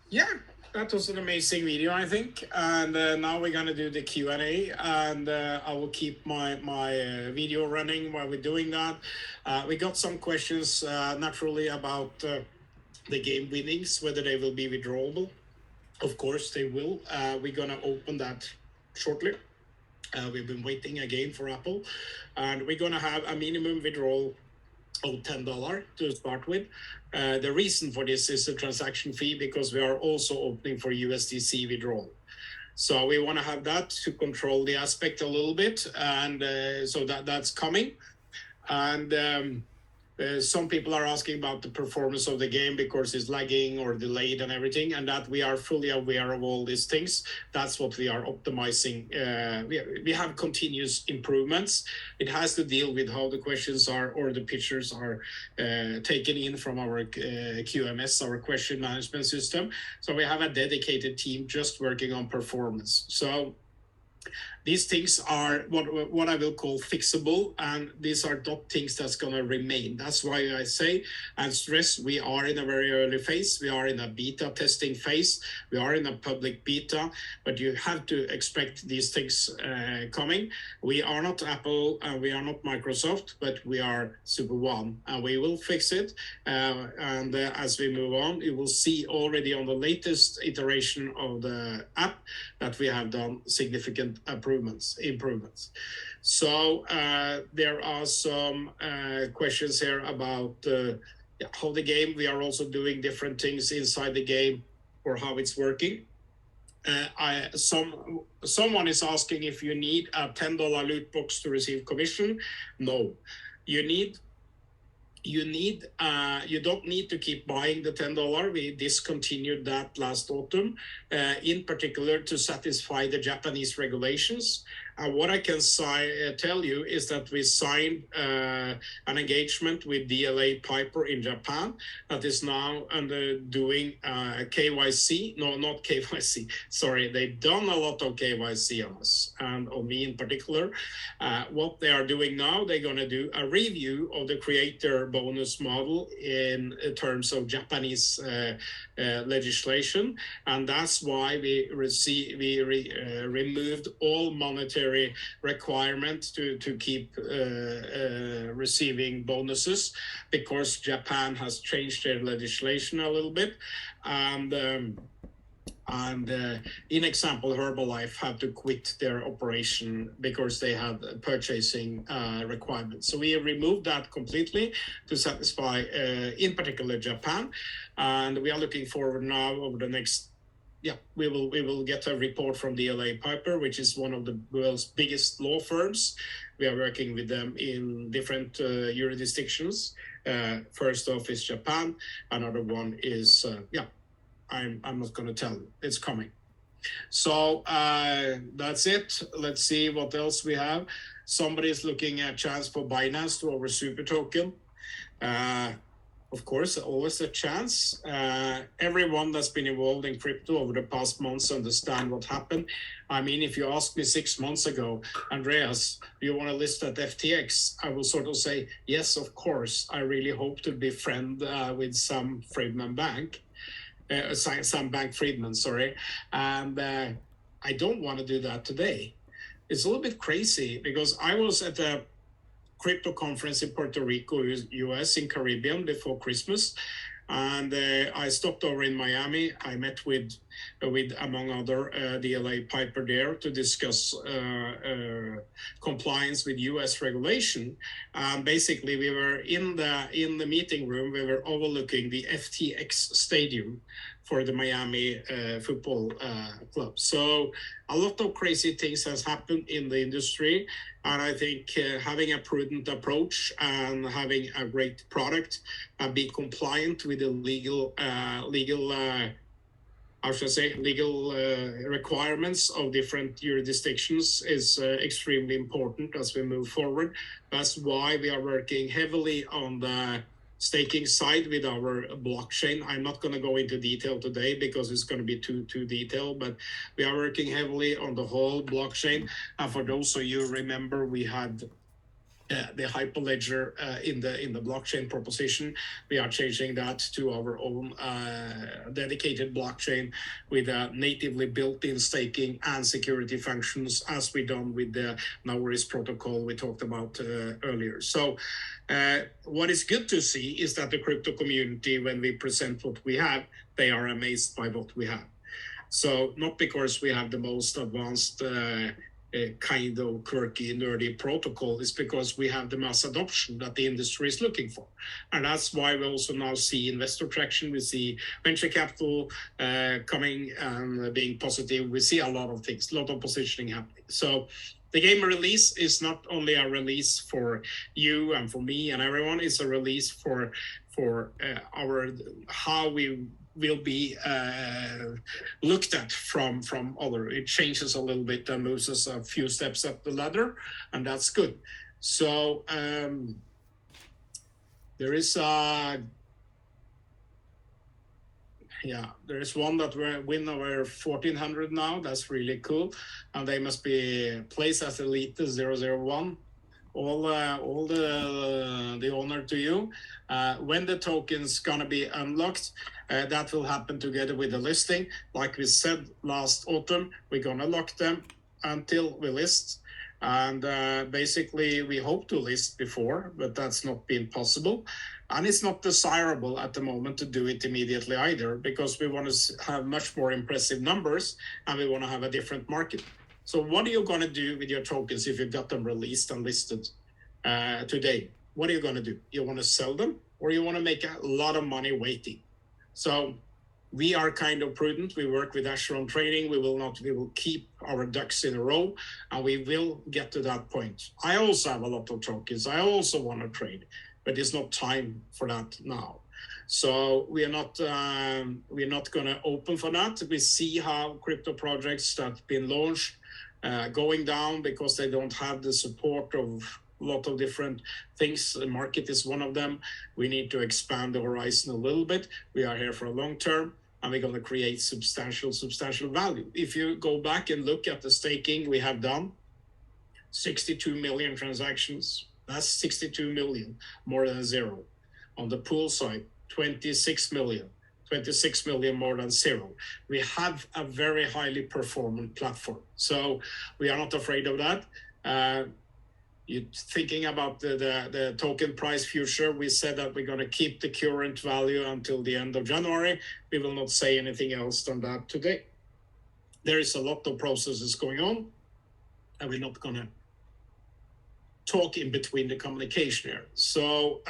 Yeah, that was an amazing video, I think. And now we're gonna do the Q&A, and I will keep my video running while we're doing that. We got some questions naturally about the game winnings, whether they will be withdrawable. Of course, they will. We're gonna open that shortly. We've been waiting again for Apple, and we're gonna have a minimum withdrawal of $10 to start with. The reason for this is the transaction fee, because we are also opening for USDC withdrawal. So we want to have that to control the aspect a little bit, and so that's coming. And some people are asking about the performance of the game because it's lagging or delayed and everything, and that we are fully aware of all these things. That's what we are optimizing. We have continuous improvements. It has to deal with how the questions are or the pictures are taken in from our QMS, our question management system. So we have a dedicated team just working on performance. So these things are what I will call fixable, and these are not things that's going to remain. That's why I say and stress we are in a very early phase. We are in a beta testing phase. We are in a public beta, but you have to expect these things coming. We are not Apple and we are not Microsoft, but we are Super.One, and we will fix it. And as we move on, you will see already on the latest iteration of the app that we have done significant improvements. So there are some questions here about how the game. We are also doing different things inside the game or how it's working. Someone is asking if you need a $10 loot box to receive commission. No, you don't need to keep buying the $10. We discontinued that last autumn, in particular to satisfy the Japanese regulations. What I can tell you is that we signed an engagement with DLA Piper in Japan that is now doing KYC. No, not KYC. Sorry, they've done a lot of KYC on us and on me in particular. What they are doing now, they're going to do a review of the creator bonus model in terms of Japanese legislation, and that's why we removed all monetary requirement to keep receiving bonuses, because Japan has changed their legislation a little bit, and in example, Herbalife had to quit their operation because they had purchasing requirements. So we removed that completely to satisfy, in particular, Japan, and we are looking forward now over the next. Yeah, we will get a report from DLA Piper, which is one of the world's biggest law firms. We are working with them in different jurisdictions. First off is Japan. Another one is I'm not going to tell you. It's coming. So that's it. Let's see what else we have. Somebody's looking at chance for Binance to over Super token. Of course, always a chance. Everyone that's been involved in crypto over the past months understand what happened. I mean, if you asked me 6 months ago, Andreas, do you want to list at FTX? I will sort of say, yes, of course. I really hope to be friend with Sam Bankman-Fried, sorry. And I don't want to do that today. It's a little bit crazy because I was at a crypto conference in Puerto Rico, US, in Caribbean before Christmas. And I stopped over in Miami. I met with among other, DLA Piper there to discuss compliance with US regulation. Basically, we were in the meeting room. We were overlooking the FTX stadium for the Miami football club. So a lot of crazy things has happened in the industry. And I think having a prudent approach and having a great product and be compliant with the legal requirements of different jurisdictions is extremely important as we move forward. That's why we are working heavily on the staking side with our blockchain. I'm not going to go into detail today because it's going to be too detailed, but we are working heavily on the whole blockchain. And for those of you remember, we had the Hyperledger in the blockchain proposition. We are changing that to our own dedicated blockchain with natively built-in staking and security functions, as we done with the Nauris protocol we talked about earlier. So what is good to see is that the crypto community, when we present what we have, they are amazed by what we have. So not because we have the most advanced kind of quirky, nerdy protocol, is because we have the mass adoption that the industry is looking for. And that's why we also now see investor traction. We see venture capital coming and being positive. We see a lot of things, a lot of positioning happening. So the game release is not only a release for you and for me and everyone, it's a release for our how we will be looked at from other. It changes a little bit and moves us a few steps up the ladder, and that's good. So there is there is one that we win over 1400 now. That's really cool, and they must be placed as elite 001. All the honor to you. When the token's gonna be unlocked, that will happen together with the listing. Like we said last autumn, we're gonna lock them until we list. And basically, we hope to list before, but that's not been possible. And it's not desirable at the moment to do it immediately either, because we want to have much more impressive numbers and we want to have a different market. So what are you going to do with your tokens if you got them released and listed today? What are you going to do? You want to sell them, or you want to make a lot of money waiting? So we are kind of prudent. We work with Asheron Trading. We will keep our ducks in a row, and we will get to that point. I also have a lot of tokens. I also want to trade, but it's not time for that now. So we're not going to open for that. We see how crypto projects that have been launched going down because they don't have the support of a lot of different things. The market is one of them. We need to expand the horizon a little bit. We are here for a long term, and we're going to create substantial value. If you go back and look at the staking we have done, 62 million transactions. That's 62 million more than zero. On the pool side, 26 million. 26 million more than zero. We have a very highly performant platform. So we are not afraid of that. You're thinking about the token price future. We said that we're going to keep the current value until the end of January. We will not say anything else than that today. There is a lot of processes going on, and we're not going to talk in between the communication here. So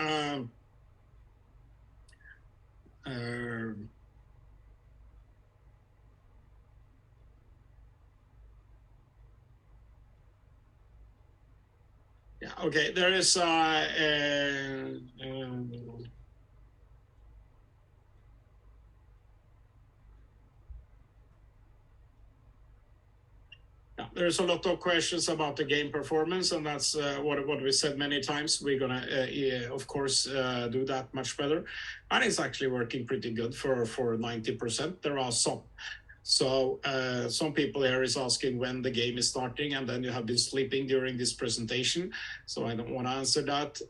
yeah, okay, there is yeah, there's a lot of questions about the game performance, and that's what we said many times. We're gonna, of course, do that much better, and it's actually working pretty good for 90%. There are some. So some people here is asking when the game is starting, and then you have been sleeping during this presentation, so I don't want to answer that.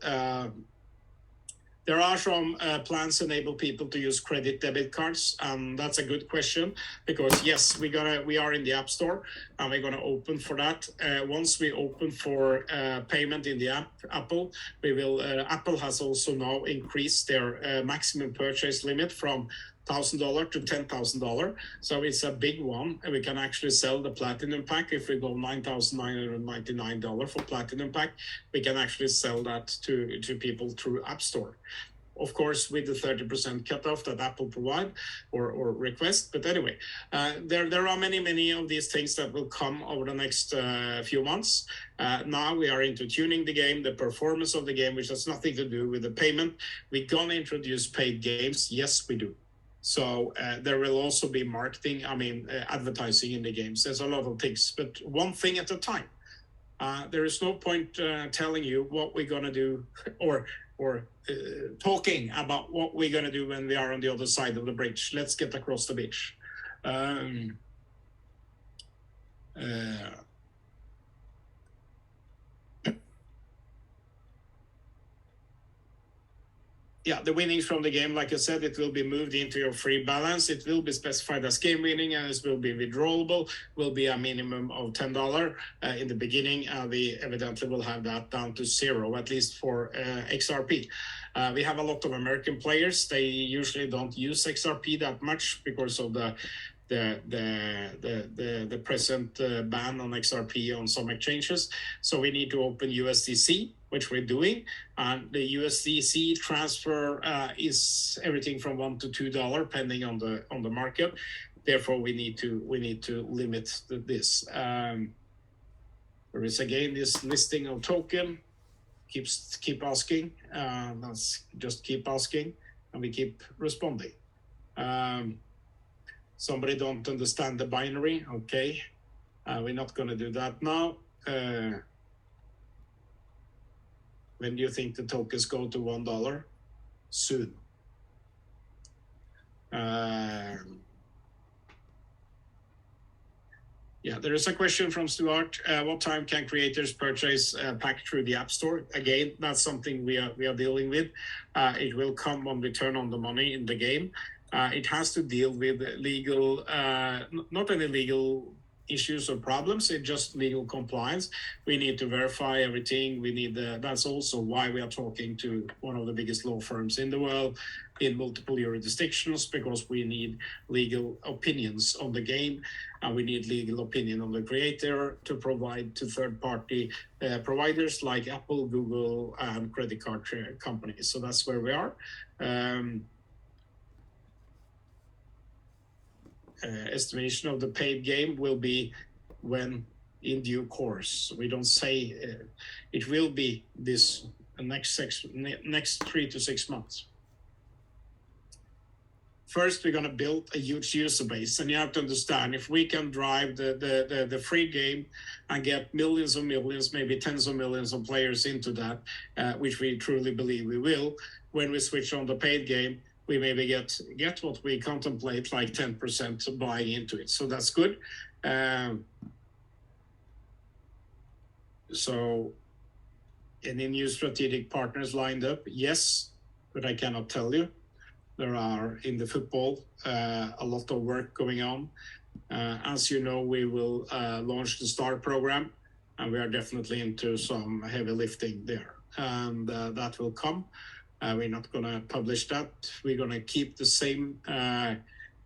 There are some plans to enable people to use credit debit cards, and that's a good question because yes, we are in the App Store, and we're gonna open for that. Once we open for payment in the Apple, we will. Apple has also now increased their maximum purchase limit from $1,000 to $10,000. So it's a big one, and we can actually sell the Platinum Pack. If we go $9,999 for Platinum Pack, we can actually sell that to people through App Store. Of course, with the 30% cutoff that Apple provide or request. But anyway, there are many of these things that will come over the next few months. Now we are into tuning the game, the performance of the game, which has nothing to do with the payment. We're gonna introduce paid games. Yes, we do. So there will also be marketing, advertising in the games. There's a lot of things, but one thing at a time. There is no point telling you what we're going to do or talking about what we're going to do when we are on the other side of the bridge. Let's get across the bridge. yeah, the winnings from the game, like I said, it will be moved into your free balance. It will be specified as game winning, and it will be withdrawable. Will be a minimum of $10 in the beginning. We evidently will have that down to zero, at least for XRP. We have a lot of American players. They usually don't use XRP that much because of the present ban on XRP on some exchanges. So we need to open USDC, which we're doing. And the USDC transfer is everything from $1 to $2, depending on the market. Therefore, we need to limit this. There is again this listing of token. Keep asking. Let's just keep asking, and we keep responding. Somebody don't understand the binary. Okay, we're not going to do that now. When do you think the tokens go to $1? Soon. Yeah, there is a question from Stuart. What time can creators purchase pack through the App Store? Again, that's something we are dealing with. It will come when we turn on the money in the game. It has to deal with legal, not any legal issues or problems, it's just legal compliance. We need to verify everything. We need that's also why we are talking to one of the biggest law firms in the world in multiple jurisdictions, because we need legal opinions on the game, and we need legal opinion on the creator to provide to third-party providers like Apple, Google, and credit card companies. So that's where we are. Estimation of the paid game will be when in due course. We don't say it will be this next 3 to 6 months. First, we're going to build a huge user base, and you have to understand, if we can drive the free game and get millions of millions, maybe tens of millions of players into that, which we truly believe we will, when we switch on the paid game, we maybe get what we contemplate, like 10% buying into it. So that's good. So any new strategic partners lined up? Yes, but I cannot tell you. There are, in the football, a lot of work going on. As you know, we will launch the STAR program, and we are definitely into some heavy lifting there. And that will come. We're not going to publish that. We're going to keep the same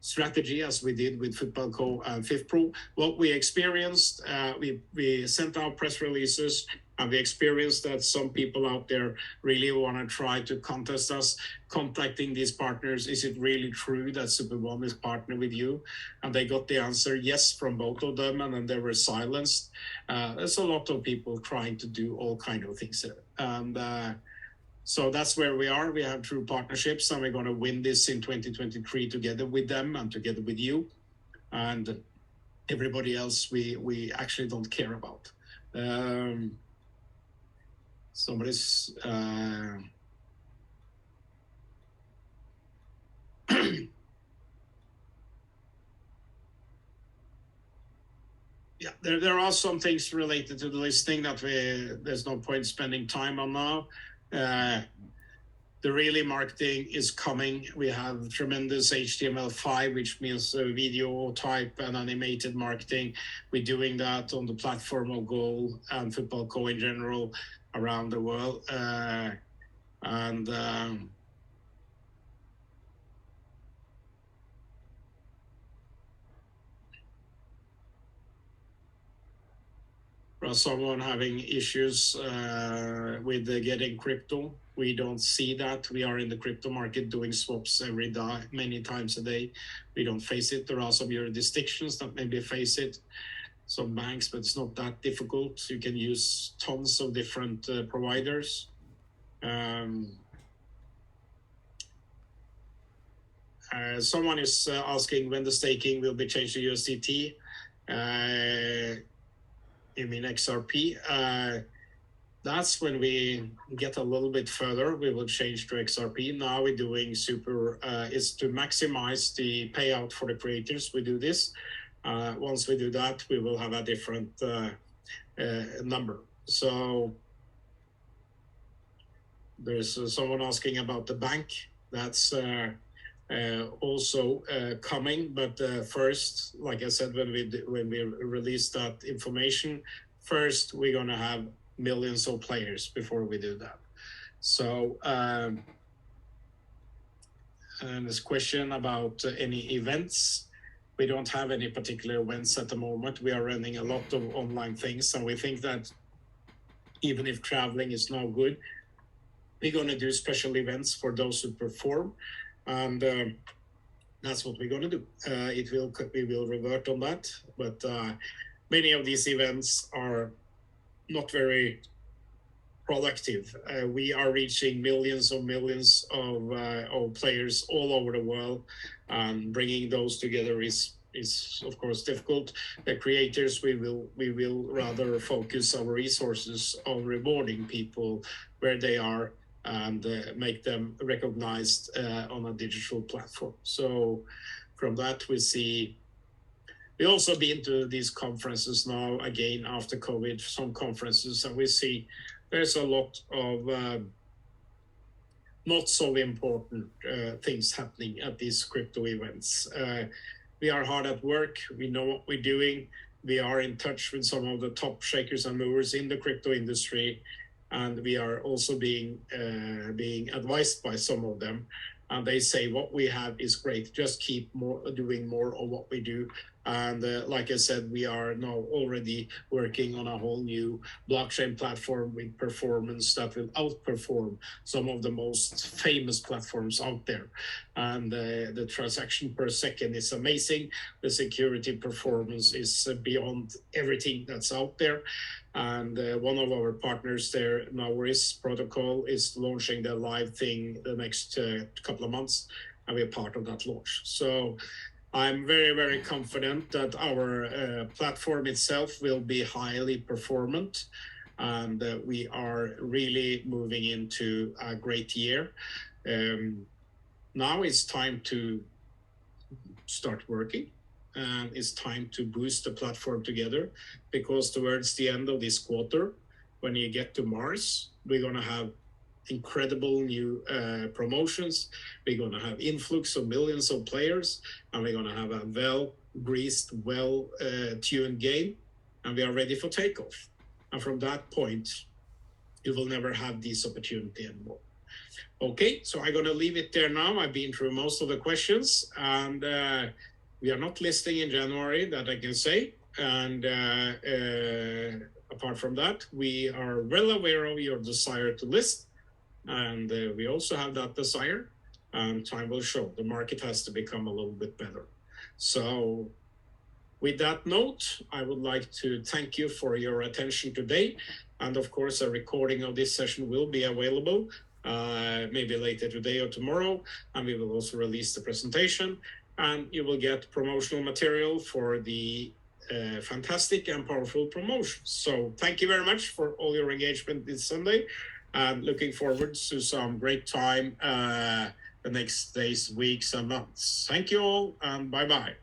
strategy as we did with Football Co. and FIFPro. What we experienced, we sent out press releases, and we experienced that some people out there really want to try to contest us, contacting these partners. Is it really true that Super.One is partnered with you? And they got the answer yes from both of them, and then they were silenced. There's a lot of people trying to do all kind of things there. And so that's where we are. We have true partnerships, and we're going to win this in 2023 together with them and together with you. And everybody else we actually don't care about. Somebody's yeah, there are some things related to the listing that there's no point spending time on now. The really marketing is coming. We have tremendous HTML5, which means video type and animated marketing. We're doing that on the platform of Goal and Football Co. in general around the world. Someone having issues with getting crypto. We don't see that. We are in the crypto market doing swaps every day, many times a day. We don't face it. There are some jurisdictions that maybe face it, some banks, but it's not that difficult. You can use tons of different providers. Someone is asking when the staking will be changed to USDT. You mean XRP? That's when we get a little bit further, we will change to XRP. Now we're doing Super, is to maximize the payout for the creators. We do this. Once we do that, we will have a different number. So There's someone asking about the bank. That's also coming, but first, like I said, when we release that information, first we're gonna have millions of players before we do that. So and this question about any events. We don't have any particular events at the moment. We are running a lot of online things, and we think that even if traveling is now good, we're going to do special events for those who perform, and that's what we're going to do. We will revert on that, but many of these events are not very productive. We are reaching millions of players all over the world, and bringing those together is of course difficult. The creators, we will rather focus our resources on rewarding people where they are, and make them recognized on a digital platform. So from that we also been to these conferences now again after COVID, some conferences, and we see there's a lot of not so important things happening at these crypto events. We are hard at work. We know what we're doing. We are in touch with some of the top shakers and movers in the crypto industry, and we are also being advised by some of them. And they say what we have is great. Just keep doing more of what we do. And like I said, we are now already working on a whole new blockchain platform with performance that will outperform some of the most famous platforms out there. And the transaction per second is amazing. The security performance is beyond everything that's out there. And one of our partners there, Nauris Protocol, is launching the live thing the next couple of months, and we're part of that launch. So I'm very, very confident that our platform itself will be highly performant, and we are really moving into a great year. Now it's time to start working, and it's time to boost the platform together, because towards the end of this quarter, when you get to Mars, we're going to have incredible new promotions. We're going to have influx of millions of players, and we're going to have a well-greased, well-tuned game, and we are ready for takeoff. And from that point, you will never have this opportunity anymore. Okay, so I'm going to leave it there now. I've been through most of the questions, and we are not listing in January, that I can say. And apart from that, we are well aware of your desire to list. And we also have that desire, and time will show. The market has to become a little bit better. So with that note, I would like to thank you for your attention today. And of course, a recording of this session will be available maybe later today or tomorrow. And we will also release the presentation, and you will get promotional material for the fantastic and powerful promotions. So thank you very much for all your engagement this Sunday, and looking forward to some great time the next days, weeks, and months. Thank you all, and bye-bye.